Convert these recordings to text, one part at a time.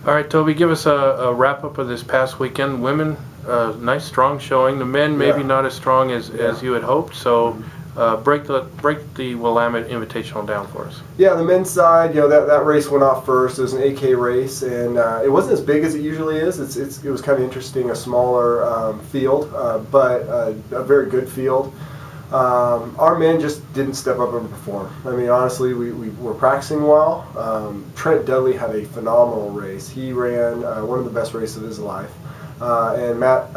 All right, Toby, give us a wrap-up of this past weekend. Women, nice, strong showing. The men, maybe not as strong as you had hoped. So break the Willamette Invitational down for us. Yeah, the men's side, that race went off first. It was an AK race, and it wasn't as big as it usually is. It was kind of interesting, a smaller field, but a very good field. Our men just didn't step up and perform. I mean, honestly, we were practicing well. Trent Dudley had a phenomenal race. He ran one of the best races of his life. And Matt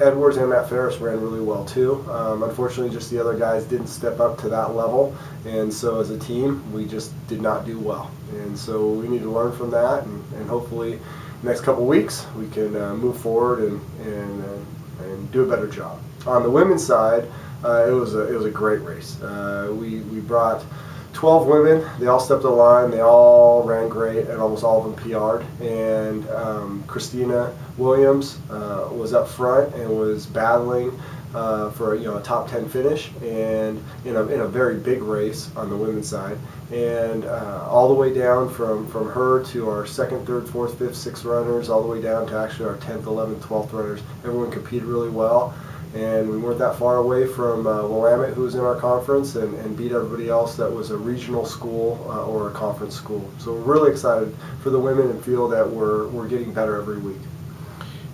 Edwards and Matt Ferris ran really well too. Unfortunately, just the other guys didn't step up to that level, and so as a team, we just did not do well. And so we need to learn from that, and hopefully, next couple weeks we can move forward and do a better job. On the women's side, it was a great race. We brought 12 women. They all stepped the line. They all ran great, and almost all of them PR'd. And Christina Williams was up front and was battling for a top 10 finish, and in a very big race on the women's side. And all the way down from her to our second, third, fourth, fifth, sixth runners, all the way down to actually our 10th, 11th, 12th runners. Everyone competed really well. And we weren't that far away from Willamette, who was in our conference, and beat everybody else that was a regional school or a conference school. So we're really excited for the women and feel that we're getting better every week.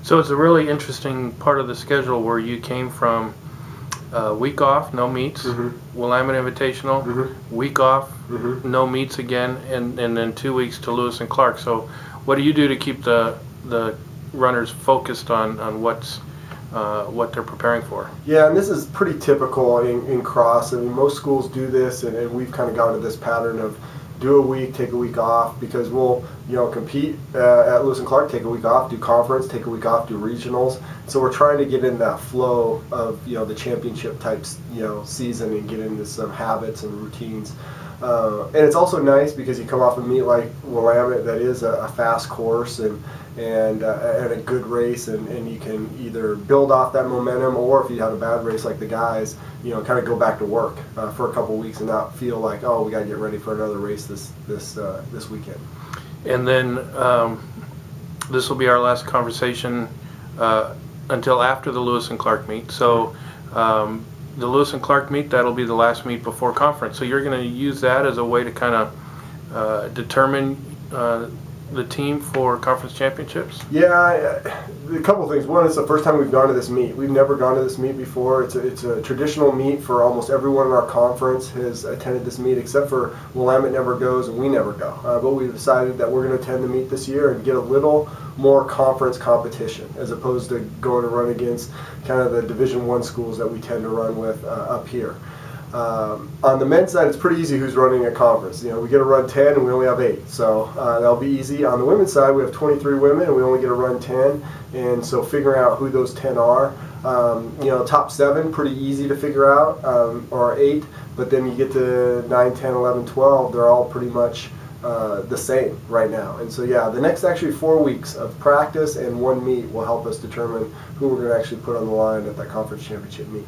So it's a really interesting part of the schedule where you came from week off, no meets, Willamette Invitational, week off, no meets again, and then 2 weeks to Lewis and Clark. So what do you do to keep the runners focused on what they're preparing for? Yeah, and this is pretty typical in cross. I mean, most schools do this, and we've kind of gone to this pattern of do a week, take a week off, because we'll compete at Lewis and Clark, take a week off, do conference, take a week off, do regionals. So we're trying to get in that flow of the championship type season and get into some habits and routines. And it's also nice because you come off a meet like Willamette that is a fast course and a good race, and you can either build off that momentum, or if you have a bad race like the guys, kind of go back to work for a couple weeks and not feel like, oh, we got to get ready for another race this weekend. And then this will be our last conversation until after the Lewis and Clark meet. So the Lewis and Clark meet, that'll be the last meet before conference. So you're going to use that as a way to kind of determine the team for conference championships? Yeah, a couple of things. One, it's the first time we've gone to this meet. We've never gone to this meet before. It's a traditional meet for almost everyone in our conference has attended this meet, except for Willamette never goes and we never go. But we've decided that we're going to attend the meet this year and get a little more conference competition, as opposed to going to run against kind of the Division I schools that we tend to run with up here. On the men's side, it's pretty easy who's running a conference. We get to run 10 and we only have 8, so that'll be easy. On the women's side, we have 23 women and we only get to run 10, and so figuring out who those 10 are, top 7, pretty easy to figure out, or 8, but then you get to 9, 10, 11, 12, they're all pretty much the same right now. And so yeah, the next actually 4 weeks of practice and one meet will help us determine who we're going to actually put on the line at that conference championship meet.